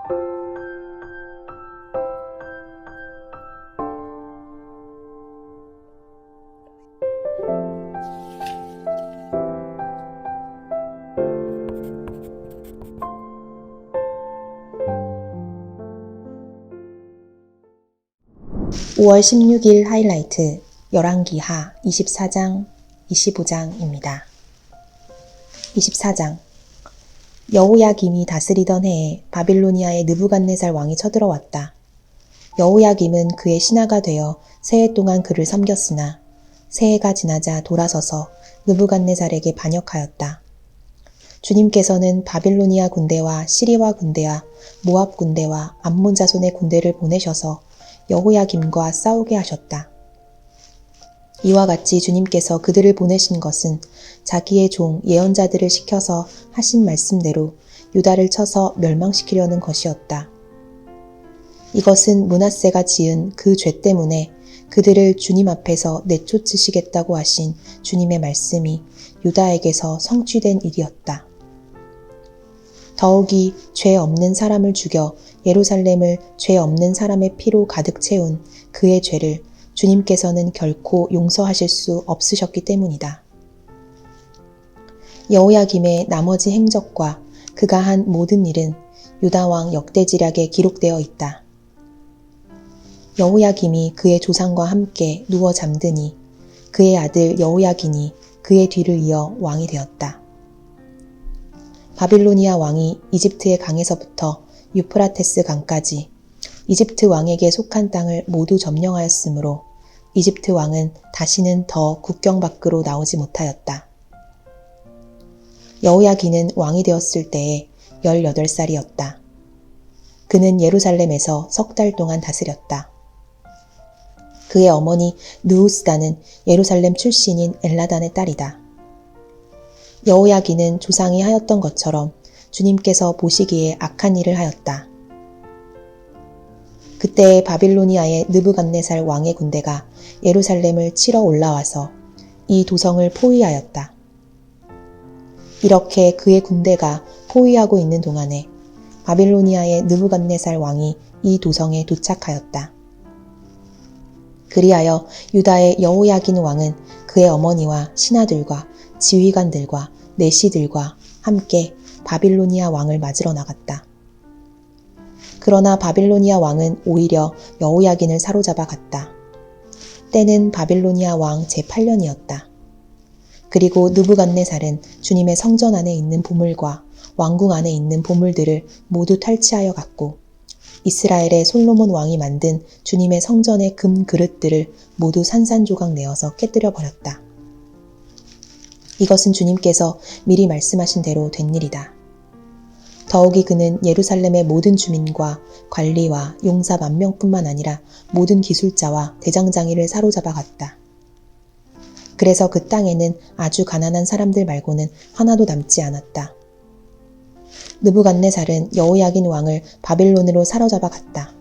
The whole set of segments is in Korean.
(5월 16일) 하이라이트 열왕기하 24장, 25장입니다. 24장 여호야김이 다스리던 해에 바빌로니아의 느부갓네살 왕이 쳐들어왔다. 여호야김은 그의 신하가 되어 새해 동안 그를 섬겼으나 새해가 지나자 돌아서서 느부갓네살에게 반역하였다. 주님께서는 바빌로니아 군대와 시리와 군대와 모압 군대와 암몬 자손의 군대를 보내셔서 여호야김과 싸우게 하셨다. 이와 같이 주님께서 그들을 보내신 것은 자기의 종 예언자들을 시켜서 하신 말씀대로 유다를 쳐서 멸망시키려는 것이었다. 이것은 므낫세가 지은 그 죄 때문에 그들을 주님 앞에서 내쫓으시겠다고 하신 주님의 말씀이 유다에게서 성취된 일이었다. 더욱이 죄 없는 사람을 죽여 예루살렘을 죄 없는 사람의 피로 가득 채운 그의 죄를 주님께서는 결코 용서하실 수 없으셨기 때문이다. 여호야김의 나머지 행적과 그가 한 모든 일은 유다왕 역대지략에 기록되어 있다. 여호야김이 그의 조상과 함께 누워 잠드니 그의 아들 여호야긴이 그의 뒤를 이어 왕이 되었다. 바빌로니아 왕이 이집트의 강에서부터 유프라테스 강까지 이집트 왕에게 속한 땅을 모두 점령하였으므로 이집트 왕은 다시는 더 국경 밖으로 나오지 못하였다. 여호야긴은 왕이 되었을 때에 18살이었다. 그는 예루살렘에서 3달 동안 다스렸다. 그의 어머니 느우스다는 예루살렘 출신인 엘라단의 딸이다. 여호야긴은 조상이 하였던 것처럼 주님께서 보시기에 악한 일을 하였다. 그때 바빌로니아의 느부갓네살 왕의 군대가 예루살렘을 치러 올라와서 이 도성을 포위하였다. 이렇게 그의 군대가 포위하고 있는 동안에 바빌로니아의 느부갓네살 왕이 이 도성에 도착하였다. 그리하여 유다의 여호야긴 왕은 그의 어머니와 신하들과 지휘관들과 내시들과 함께 바빌로니아 왕을 맞으러 나갔다. 그러나 바빌로니아 왕은 오히려 여호야긴을 사로잡아 갔다. 때는 바빌로니아 왕 제8년이었다. 그리고 느부갓네살은 주님의 성전 안에 있는 보물과 왕궁 안에 있는 보물들을 모두 탈취하여 갔고 이스라엘의 솔로몬 왕이 만든 주님의 성전의 금 그릇들을 모두 산산조각 내어서 깨뜨려 버렸다. 이것은 주님께서 미리 말씀하신 대로 된 일이다. 더욱이 그는 예루살렘의 모든 주민과 관리와 용사 10,000명뿐만 아니라 모든 기술자와 대장장이를 사로잡아 갔다. 그래서 그 땅에는 아주 가난한 사람들 말고는 하나도 남지 않았다. 느부갓네살은 여호야긴 왕을 바빌론으로 사로잡아 갔다.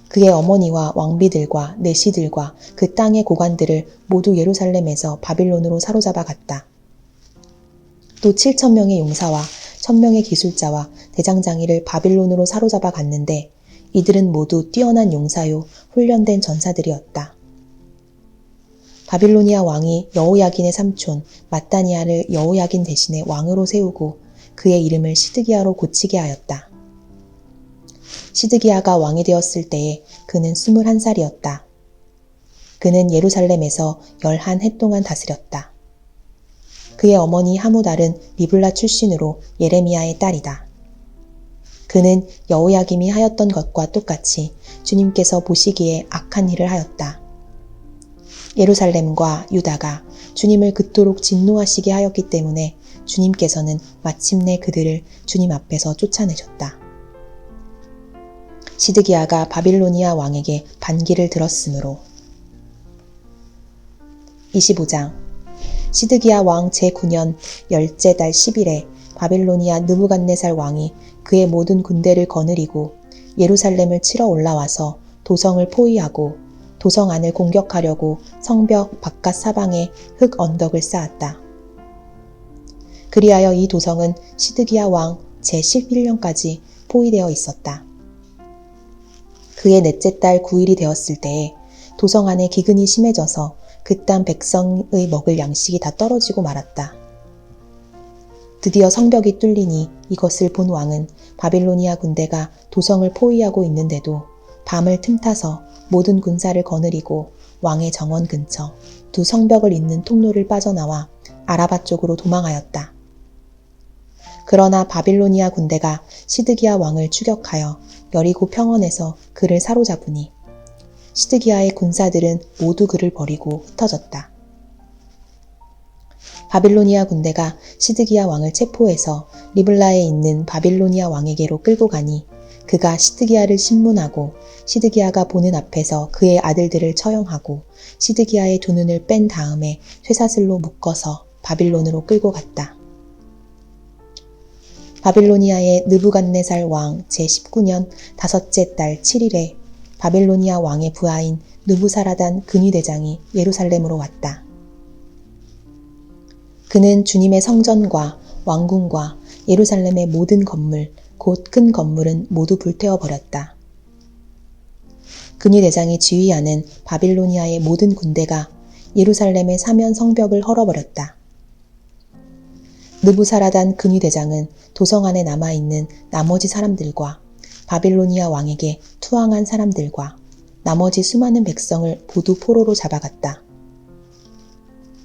그의 어머니와 왕비들과 내시들과 그 땅의 고관들을 모두 예루살렘에서 바빌론으로 사로잡아 갔다. 또 7,000명의 용사와 1,000명의 기술자와 대장장이를 바빌론으로 사로잡아 갔는데 이들은 모두 뛰어난 용사요 훈련된 전사들이었다. 바빌로니아 왕이 여호야긴의 삼촌 마따니아를 여호야긴 대신에 왕으로 세우고 그의 이름을 시드기야로 고치게 하였다. 시드기야가 왕이 되었을 때에 그는 21살이었다. 그는 예루살렘에서 11해 동안 다스렸다. 그의 어머니 하무달은 리블라 출신으로 예레미야의 딸이다. 그는 여호야김이 하였던 것과 똑같이 주님께서 보시기에 악한 일을 하였다. 예루살렘과 유다가 주님을 그토록 진노하시게 하였기 때문에 주님께서는 마침내 그들을 주님 앞에서 쫓아내셨다. 시드기야가 바빌로니아 왕에게 반기를 들었으므로. 25장 시드기야 왕 제9년 10째 달 10일에 바빌로니아 느부갓네살 왕이 그의 모든 군대를 거느리고 예루살렘을 치러 올라와서 도성을 포위하고 도성 안을 공격하려고 성벽 바깥 사방에 흙 언덕을 쌓았다. 그리하여 이 도성은 시드기야 왕 제11년까지 포위되어 있었다. 그의 넷째 딸 9일이 되었을 때에 도성 안에 기근이 심해져서 그 땅 백성의 먹을 양식이 다 떨어지고 말았다. 드디어 성벽이 뚫리니 이것을 본 왕은 바빌로니아 군대가 도성을 포위하고 있는데도 밤을 틈타서 모든 군사를 거느리고 왕의 정원 근처 두 성벽을 잇는 통로를 빠져나와 아라바 쪽으로 도망하였다. 그러나 바빌로니아 군대가 시드기야 왕을 추격하여 여리고 평원에서 그를 사로잡으니 시드기야의 군사들은 모두 그를 버리고 흩어졌다. 바빌로니아 군대가 시드기야 왕을 체포해서 리블라에 있는 바빌로니아 왕에게로 끌고 가니 그가 시드기야를 신문하고 시드기야가 보는 앞에서 그의 아들들을 처형하고 시드기야의 두 눈을 뺀 다음에 쇠사슬로 묶어서 바빌론으로 끌고 갔다. 바빌로니아의 느부갓네살 왕 제19년 다섯째 달 7일에 바빌로니아 왕의 부하인 느부사라단 근위대장이 예루살렘으로 왔다. 그는 주님의 성전과 왕궁과 예루살렘의 모든 건물, 곧 큰 건물은 모두 불태워버렸다. 근위대장이 지휘하는 바빌로니아의 모든 군대가 예루살렘의 사면 성벽을 헐어버렸다. 느부사라단 근위대장은 도성 안에 남아있는 나머지 사람들과 바빌로니아 왕에게 투항한 사람들과 나머지 수많은 백성을 모두 포로로 잡아갔다.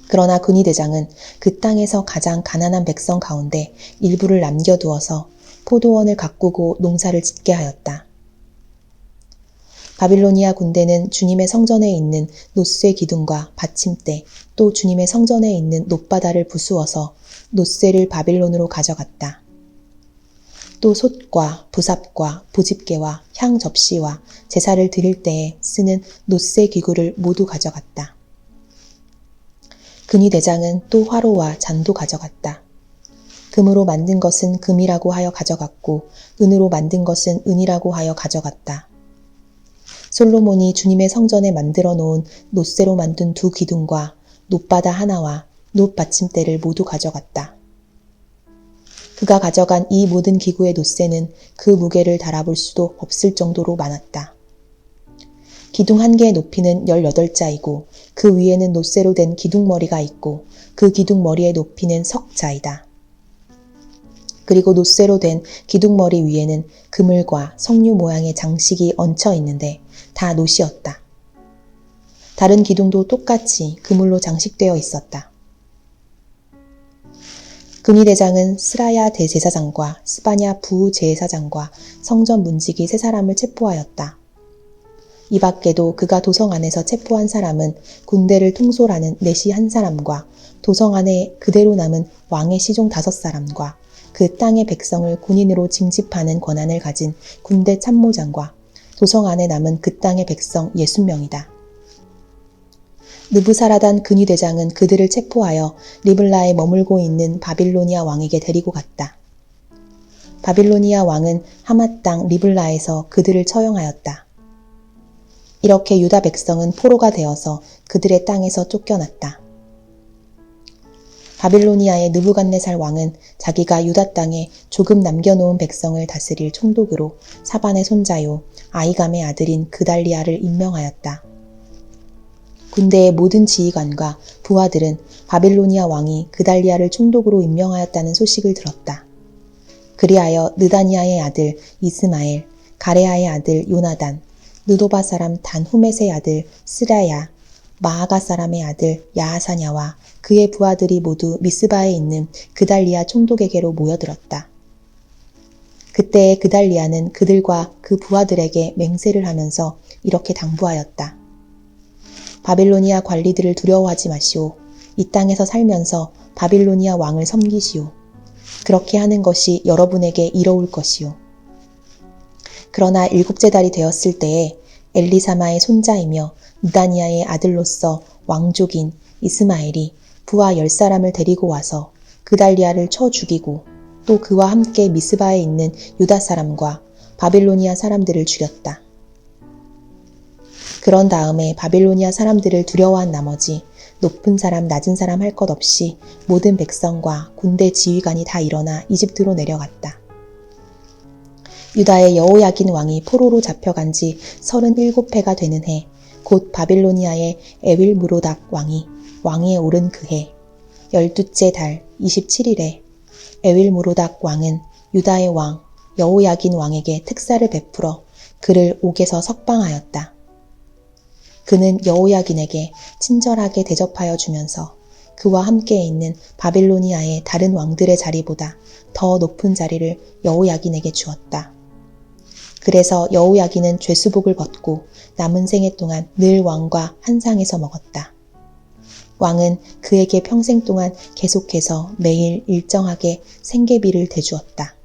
그러나 근위대장은 그 땅에서 가장 가난한 백성 가운데 일부를 남겨두어서 포도원을 가꾸고 농사를 짓게 하였다. 바빌로니아 군대는 주님의 성전에 있는 놋쇠 기둥과 받침대, 또 주님의 성전에 있는 놋바다를 부수어서 놋쇠를 바빌론으로 가져갔다. 또 솥과 부삽과 부집개와 향 접시와 제사를 드릴 때에 쓰는 놋쇠 기구를 모두 가져갔다. 근위대장은 또 화로와 잔도 가져갔다. 금으로 만든 것은 금이라고 하여 가져갔고 은으로 만든 것은 은이라고 하여 가져갔다. 솔로몬이 주님의 성전에 만들어 놓은 놋쇠로 만든 두 기둥과 놋바다 하나와 놋 받침대를 모두 가져갔다. 그가 가져간 이 모든 기구의 놋쇠는 그 무게를 달아볼 수도 없을 정도로 많았다. 기둥 한 개의 높이는 18자이고 그 위에는 놋쇠로 된 기둥머리가 있고 그 기둥머리의 높이는 석자이다. 그리고 놋쇠로 된 기둥머리 위에는 그물과 석류 모양의 장식이 얹혀 있는데 다 놋이었다. 다른 기둥도 똑같이 그물로 장식되어 있었다. 근위대장은 스라야 대제사장과 스바냐 부제사장과 성전 문지기 세 사람을 체포하였다. 이 밖에도 그가 도성 안에서 체포한 사람은 군대를 통솔하는 내시 한 사람과 도성 안에 그대로 남은 왕의 시종 5사람과 그 땅의 백성을 군인으로 징집하는 권한을 가진 군대 참모장과 도성 안에 남은 그 땅의 백성 60명이다. 느부사라단 근위대장은 그들을 체포하여 리블라에 머물고 있는 바빌로니아 왕에게 데리고 갔다. 바빌로니아 왕은 하맛 땅 리블라에서 그들을 처형하였다. 이렇게 유다 백성은 포로가 되어서 그들의 땅에서 쫓겨났다. 바빌로니아의 느부갓네살 왕은 자기가 유다 땅에 조금 남겨놓은 백성을 다스릴 총독으로 사반의 손자요 아이감의 아들인 그달리아를 임명하였다. 군대의 모든 지휘관과 부하들은 바빌로니아 왕이 그달리아를 총독으로 임명하였다는 소식을 들었다. 그리하여 느다니아의 아들 이스마엘, 가레아의 아들 요나단, 느도바 사람 단후멧의 아들 스라야, 마아가 사람의 아들 야하사냐와 그의 부하들이 모두 미스바에 있는 그달리아 총독에게로 모여들었다. 그때에 그달리아는 그들과 그 부하들에게 맹세를 하면서 이렇게 당부하였다. 바빌로니아 관리들을 두려워하지 마시오. 이 땅에서 살면서 바빌로니아 왕을 섬기시오. 그렇게 하는 것이 여러분에게 이로울 것이오. 그러나 7째 달이 되었을 때에 엘리사마의 손자이며 느다니아의 아들로서 왕족인 이스마엘이 부하 10사람을 데리고 와서 그달리아를 쳐 죽이고 또 그와 함께 미스바에 있는 유다 사람과 바빌로니아 사람들을 죽였다. 그런 다음에 바빌로니아 사람들을 두려워한 나머지 높은 사람 낮은 사람 할 것 없이 모든 백성과 군대 지휘관이 다 일어나 이집트로 내려갔다. 유다의 여호야긴 왕이 포로로 잡혀간 지 37해가 되는 해, 곧 바빌로니아의 에윌무로닥 왕이 왕위에 오른 그 해, 12째 달 27일에 에윌무로닥 왕은 유다의 왕 여호야긴 왕에게 특사를 베풀어 그를 옥에서 석방하였다. 그는 여호야긴에게 친절하게 대접하여 주면서 그와 함께 있는 바빌로니아의 다른 왕들의 자리보다 더 높은 자리를 여호야긴에게 주었다. 그래서 여호야긴은 죄수복을 벗고 남은 생애 동안 늘 왕과 한 상에서 먹었다. 왕은 그에게 평생 동안 계속해서 매일 일정하게 생계비를 대주었다.